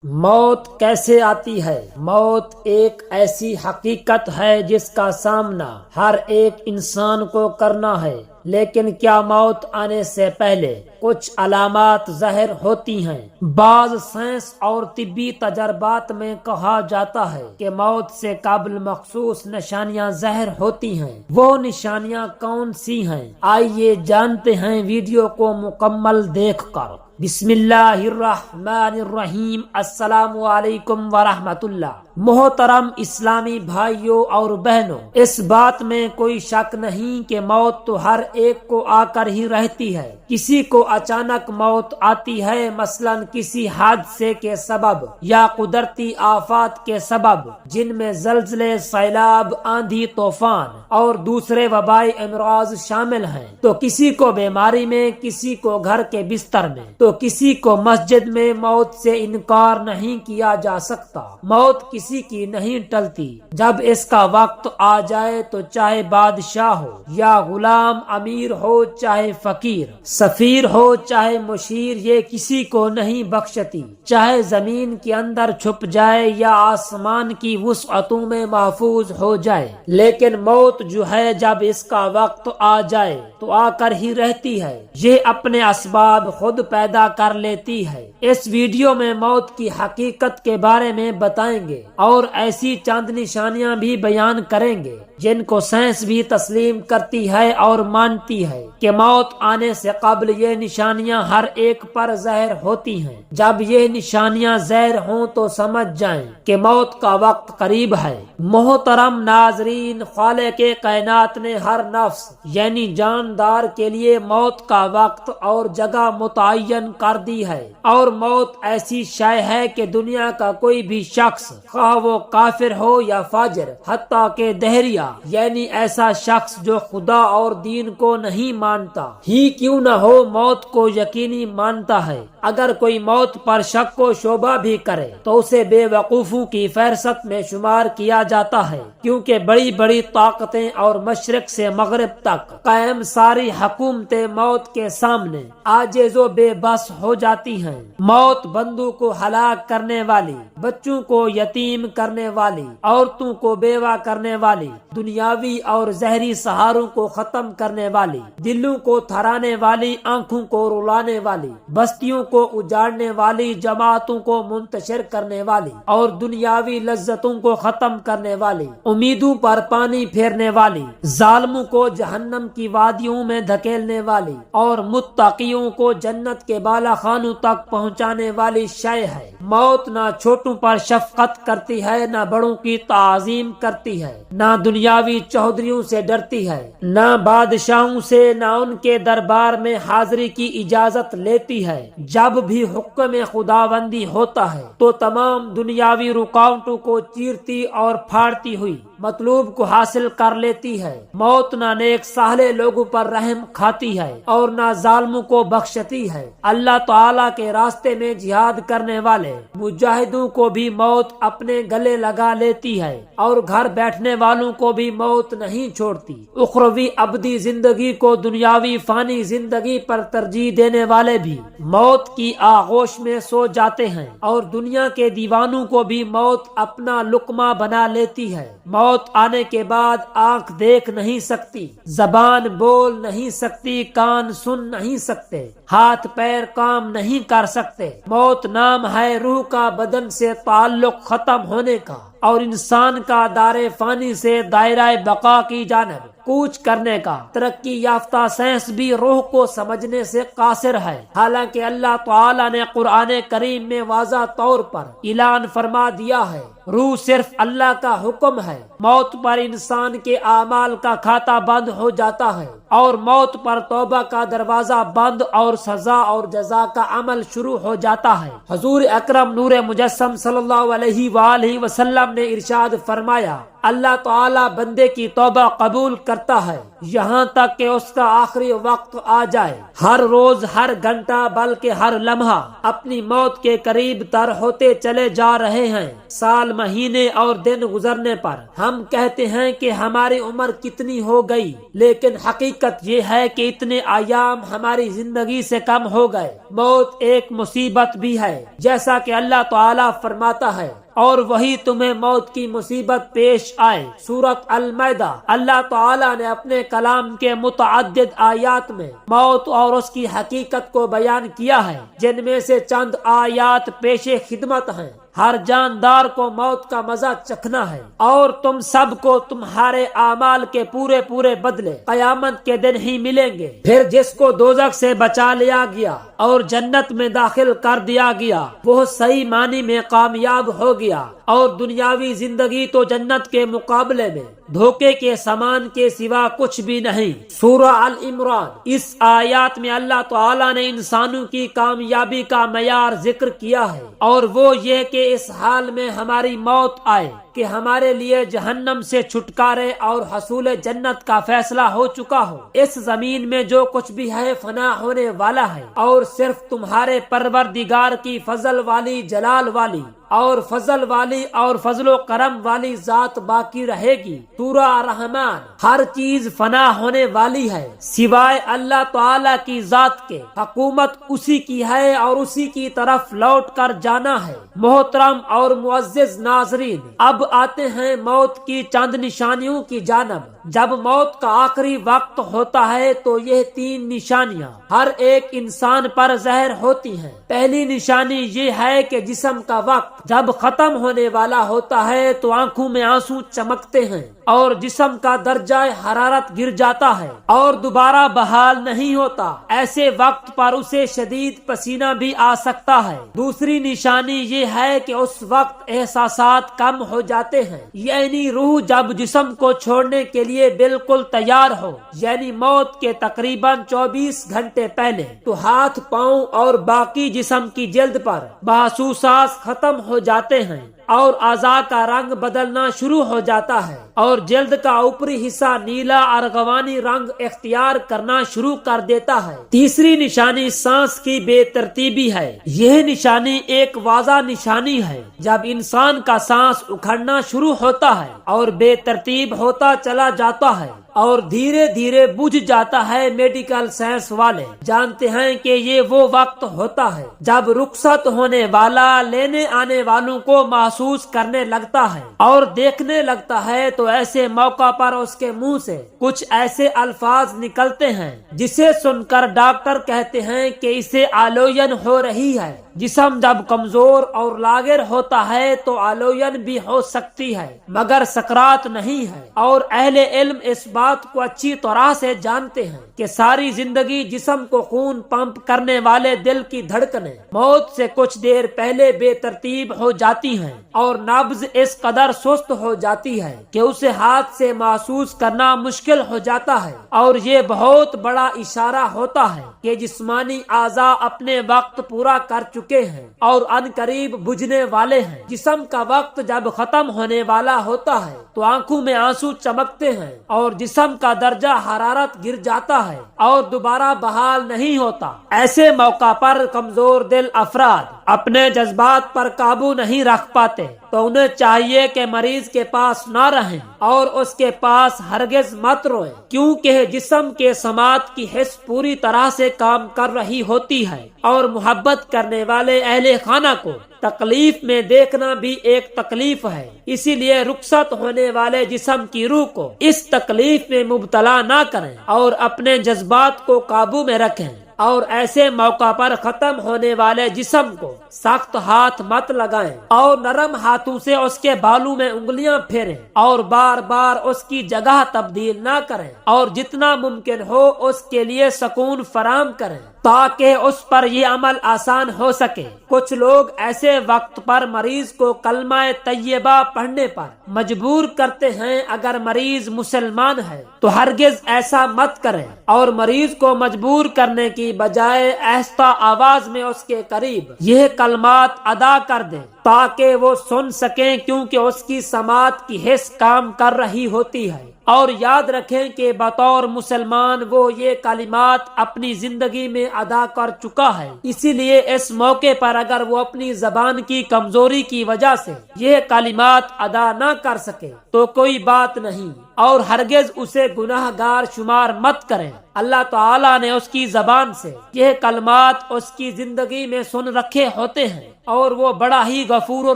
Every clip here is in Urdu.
موت کیسے آتی ہے؟ موت ایک ایسی حقیقت ہے جس کا سامنا ہر ایک انسان کو کرنا ہے، لیکن کیا موت آنے سے پہلے کچھ علامات ظاہر ہوتی ہیں؟ بعض سائنس اور طبی تجربات میں کہا جاتا ہے کہ موت سے قبل مخصوص نشانیاں ظاہر ہوتی ہیں۔ وہ نشانیاں کون سی ہیں؟ آئیے جانتے ہیں ویڈیو کو مکمل دیکھ کر۔ بسم اللہ الرحمن الرحیم۔ السلام علیکم ورحمۃ اللہ۔ محترم اسلامی بھائیوں اور بہنوں، اس بات میں کوئی شک نہیں کہ موت تو ہر ایک کو آ کر ہی رہتی ہے۔ کسی کو اچانک موت آتی ہے، مثلا کسی حادثے کے سبب یا قدرتی آفات کے سبب، جن میں زلزلے، سیلاب، آندھی، طوفان اور دوسرے وبائی امراض شامل ہیں۔ تو کسی کو بیماری میں، کسی کو گھر کے بستر میں، تو کسی کو مسجد میں۔ موت سے انکار نہیں کیا جا سکتا۔ موت کسی کی نہیں ٹلتی۔ جب اس کا وقت آ جائے تو چاہے بادشاہ ہو یا غلام، امیر ہو چاہے فقیر، سفیر ہو چاہے مشیر، یہ کسی کو نہیں بخشتی، چاہے زمین کے اندر چھپ جائے یا آسمان کی وسعتوں میں محفوظ ہو جائے۔ لیکن موت جو ہے، جب اس کا وقت آ جائے تو آ کر ہی رہتی ہے۔ یہ اپنے اسباب خود پیدا کر لیتی ہے۔ اس ویڈیو میں موت کی حقیقت کے بارے میں بتائیں گے اور ایسی چند نشانیاں بھی بیان کریں گے جن کو سائنس بھی تسلیم کرتی ہے اور مانتی ہے کہ موت آنے سے قبل یہ نشانیاں ہر ایک پر ظاہر ہوتی ہیں۔ جب یہ نشانیاں ظاہر ہوں تو سمجھ جائیں کہ موت کا وقت قریب ہے۔ محترم ناظرین، خالق کائنات نے ہر نفس یعنی جاندار کے لیے موت کا وقت اور جگہ متعین کر دی ہے، اور موت ایسی شے ہے کہ دنیا کا کوئی بھی شخص، خواہ وہ کافر ہو یا فاجر، حتیٰ کہ دہریہ یعنی ایسا شخص جو خدا اور دین کو نہیں مانتا ہی کیوں نہ ہو، موت کو یقینی مانتا ہے۔ اگر کوئی موت پر شک و شبہ بھی کرے تو اسے بے وقوفوں کی فہرست میں شمار کیا جاتا ہے، کیونکہ بڑی بڑی طاقتیں اور مشرق سے مغرب تک قائم ساری حکومتیں موت کے سامنے عاجز و بے بس ہو جاتی ہیں۔ موت بندوں کو ہلاک کرنے والی، بچوں کو یتیم کرنے والی، عورتوں کو بیوہ کرنے والی، دنیاوی اور ظاہری سہاروں کو ختم کرنے والی، دلوں کو تھرانے والی، آنکھوں کو رلانے والی، بستیوں کو اجاڑنے والی، جماعتوں کو منتشر کرنے والی اور دنیاوی لذتوں کو ختم کرنے والی، امیدوں پر پانی پھیرنے والی، ظالموں کو جہنم کی وادیوں میں دھکیلنے والی اور متقیوں کو جنت کے بالا خانوں تک پہنچانے والی شے ہے۔ موت نہ چھوٹوں پر شفقت کرتی ہے، نہ بڑوں کی تعظیم کرتی ہے، نہ دنیاوی چودھریوں سے ڈرتی ہے، نہ بادشاہوں سے، نہ ان کے دربار میں حاضری کی اجازت لیتی ہے۔ جب بھی حکم خداوندی ہوتا ہے تو تمام دنیاوی رکاوٹوں کو چیرتی اور پھاڑتی ہوئی مطلوب کو حاصل کر لیتی ہے۔ موت نہ نیک سالے لوگوں پر رحم کھاتی ہے اور نہ ظالموں کو بخشتی ہے۔ اللہ تعالیٰ کے راستے میں جہاد کرنے والے مجاہدوں کو بھی موت اپنے گلے لگا لیتی ہے، اور گھر بیٹھنے والوں کو بھی موت نہیں چھوڑتی۔ اخروی ابدی زندگی کو دنیاوی فانی زندگی پر ترجیح دینے والے بھی موت کی آغوش میں سو جاتے ہیں، اور دنیا کے دیوانوں کو بھی موت اپنا لقمہ بنا لیتی ہے۔ موت آنے کے بعد آنکھ دیکھ نہیں سکتی، زبان بول نہیں سکتی، کان سن نہیں سکتے، ہاتھ پیر کام نہیں کر سکتے۔ موت نام ہے روح کا بدن سے تعلق ختم ہونے کا، اور انسان کا دار فانی سے دائرہ بقا کی جانب کوچ کرنے کا۔ ترقی یافتہ سائنس بھی روح کو سمجھنے سے قاصر ہے، حالانکہ اللہ تعالیٰ نے قرآن کریم میں واضح طور پر اعلان فرما دیا ہے، روح صرف اللہ کا حکم ہے۔ موت پر انسان کے اعمال کا کھاتہ بند ہو جاتا ہے، اور موت پر توبہ کا دروازہ بند، اور سزا اور جزا کا عمل شروع ہو جاتا ہے۔ حضور اکرم نور مجسم صلی اللہ علیہ وآلہ وسلم نے ارشاد فرمایا، اللہ تعالی بندے کی توبہ قبول کرتا ہے یہاں تک کہ اس کا آخری وقت آ جائے۔ ہر روز، ہر گھنٹہ، بلکہ ہر لمحہ اپنی موت کے قریب تر ہوتے چلے جا رہے ہیں۔ سال، مہینے اور دن گزرنے پر ہم کہتے ہیں کہ ہماری عمر کتنی ہو گئی، لیکن حقیقت یہ ہے کہ اتنے ایام ہماری زندگی سے کم ہو گئے۔ موت ایک مصیبت بھی ہے، جیسا کہ اللہ تعالیٰ فرماتا ہے، اور وہی تمہیں موت کی مصیبت پیش آئے۔ سورۃ المائدہ۔ اللہ تعالیٰ نے اپنے کلام کے متعدد آیات میں موت اور اس کی حقیقت کو بیان کیا ہے، جن میں سے چند آیات پیش خدمت ہیں۔ ہر جاندار کو موت کا مزہ چکھنا ہے، اور تم سب کو تمہارے اعمال کے پورے پورے بدلے قیامت کے دن ہی ملیں گے۔ پھر جس کو دوزخ سے بچا لیا گیا اور جنت میں داخل کر دیا گیا، وہ صحیح معنی میں کامیاب ہو گیا، اور دنیاوی زندگی تو جنت کے مقابلے میں دھوکے کے سامان کے سوا کچھ بھی نہیں۔ سورہ ال-عمران۔ اس آیات میں اللہ تعالیٰ نے انسانوں کی کامیابی کا معیار ذکر کیا ہے، اور وہ یہ کہ اس حال میں ہماری موت آئے کہ ہمارے لیے جہنم سے چھٹکارے اور حصول جنت کا فیصلہ ہو چکا ہو۔ اس زمین میں جو کچھ بھی ہے فنا ہونے والا ہے، اور صرف تمہارے پروردگار کی فضل والی، جلال والی اور فضل والی اور فضل و کرم والی ذات باقی رہے گی۔ سورہ الرحمن۔ ہر چیز فنا ہونے والی ہے سوائے اللہ تعالی کی ذات کے۔ حکومت اسی کی ہے اور اسی کی طرف لوٹ کر جانا ہے۔ محترم اور معزز ناظرین، اب آتے ہیں موت کی چند نشانیوں کی جانب۔ جب موت کا آخری وقت ہوتا ہے تو یہ 3 نشانیاں ہر ایک انسان پر ظاہر ہوتی ہیں۔ پہلی نشانی یہ ہے کہ جسم کا وقت جب ختم ہونے والا ہوتا ہے تو آنکھوں میں آنسو چمکتے ہیں، اور جسم کا درجہ حرارت گر جاتا ہے اور دوبارہ بحال نہیں ہوتا۔ ایسے وقت پر اسے شدید پسینہ بھی آ سکتا ہے۔ دوسری نشانی یہ ہے کہ اس وقت احساسات کم ہو جاتے ہیں، یعنی روح جب جسم کو چھوڑنے کے لیے بالکل تیار ہو، یعنی موت کے تقریباً 24 گھنٹے پہلے، تو ہاتھ، پاؤں اور باقی جسم کی جلد پر محسوسات ختم ہو جاتے ہیں، اور اعضاء کا رنگ بدلنا شروع ہو جاتا ہے، اور جلد کا اوپری حصہ نیلا ارغوانی رنگ اختیار کرنا شروع کر دیتا ہے۔ تیسری نشانی سانس کی بے ترتیبی ہے۔ یہ نشانی ایک واضح نشانی ہے جب انسان کا سانس اکھڑنا شروع ہوتا ہے اور بے ترتیب ہوتا چلا جاتا ہے اور دھیرے دھیرے بجھ جاتا ہے۔ میڈیکل سائنس والے جانتے ہیں کہ یہ وہ وقت ہوتا ہے جب رخصت ہونے والا لینے آنے والوں کو محسوس کرنے لگتا ہے اور دیکھنے لگتا ہے، تو ایسے موقع پر اس کے منہ سے کچھ ایسے الفاظ نکلتے ہیں جسے سن کر ڈاکٹر کہتے ہیں کہ اسے آلوین ہو رہی ہے۔ جسم جب کمزور اور لاغر ہوتا ہے تو آلوین بھی ہو سکتی ہے، مگر سکرات نہیں ہے، اور اہل علم اس بات کو اچھی طرح سے جانتے ہیں کہ ساری زندگی جسم کو خون پمپ کرنے والے دل کی دھڑکنیں موت سے کچھ دیر پہلے بے ترتیب ہو جاتی ہیں، اور نبض اس قدر سست ہو جاتی ہے کہ اسے ہاتھ سے محسوس کرنا مشکل ہو جاتا ہے، اور یہ بہت بڑا اشارہ ہوتا ہے کہ جسمانی اعضاء اپنے وقت پورا کر چکے ہیں اور ان قریب بجھنے والے ہیں۔ جسم کا وقت جب ختم ہونے والا ہوتا ہے تو آنکھوں میں آنسو چمکتے ہیں اور جسم کا درجہ حرارت گر جاتا ہے اور دوبارہ بحال نہیں ہوتا۔ ایسے موقع پر کمزور دل افراد اپنے جذبات پر قابو نہیں رکھ پاتے، تو انہیں چاہیے کہ مریض کے پاس نہ رہیں اور اس کے پاس ہرگز مت روئیں، کیونکہ جسم کے سماعت کی حس پوری طرح سے کام کر رہی ہوتی ہے، اور محبت کرنے والے اہل خانہ کو تکلیف میں دیکھنا بھی ایک تکلیف ہے۔ اسی لیے رخصت ہونے والے جسم کی روح کو اس تکلیف میں مبتلا نہ کریں اور اپنے جذبات کو قابو میں رکھیں، اور ایسے موقع پر ختم ہونے والے جسم کو سخت ہاتھ مت لگائیں اور نرم ہاتھوں سے اس کے بالوں میں انگلیاں پھیریں اور بار بار اس کی جگہ تبدیل نہ کریں، اور جتنا ممکن ہو اس کے لیے سکون فراہم کریں تاکہ اس پر یہ عمل آسان ہو سکے۔ کچھ لوگ ایسے وقت پر مریض کو کلمہ طیبہ پڑھنے پر مجبور کرتے ہیں۔ اگر مریض مسلمان ہے تو ہرگز ایسا مت کریں، اور مریض کو مجبور کرنے کی کی بجائے آہستہ آواز میں اس کے قریب یہ کلمات ادا کر دیں تاکہ وہ سن سکیں، کیونکہ اس کی سماعت کی حس کام کر رہی ہوتی ہے۔ اور یاد رکھیں کہ بطور مسلمان وہ یہ کلمات اپنی زندگی میں ادا کر چکا ہے، اسی لیے اس موقع پر اگر وہ اپنی زبان کی کمزوری کی وجہ سے یہ کلمات ادا نہ کر سکے تو کوئی بات نہیں، اور ہرگز اسے گناہ گار شمار مت کریں۔ اللہ تعالیٰ نے اس کی زبان سے یہ کلمات اس کی زندگی میں سن رکھے ہوتے ہیں، اور وہ بڑا ہی غفور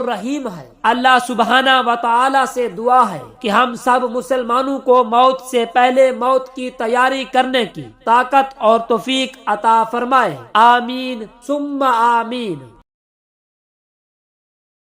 الرحیم ہے۔ اللہ سبحانہ و تعالیٰ سے دعا ہے کہ ہم سب مسلمانوں کو موت سے پہلے موت کی تیاری کرنے کی طاقت اور توفیق عطا فرمائے۔ آمین ثم آمین۔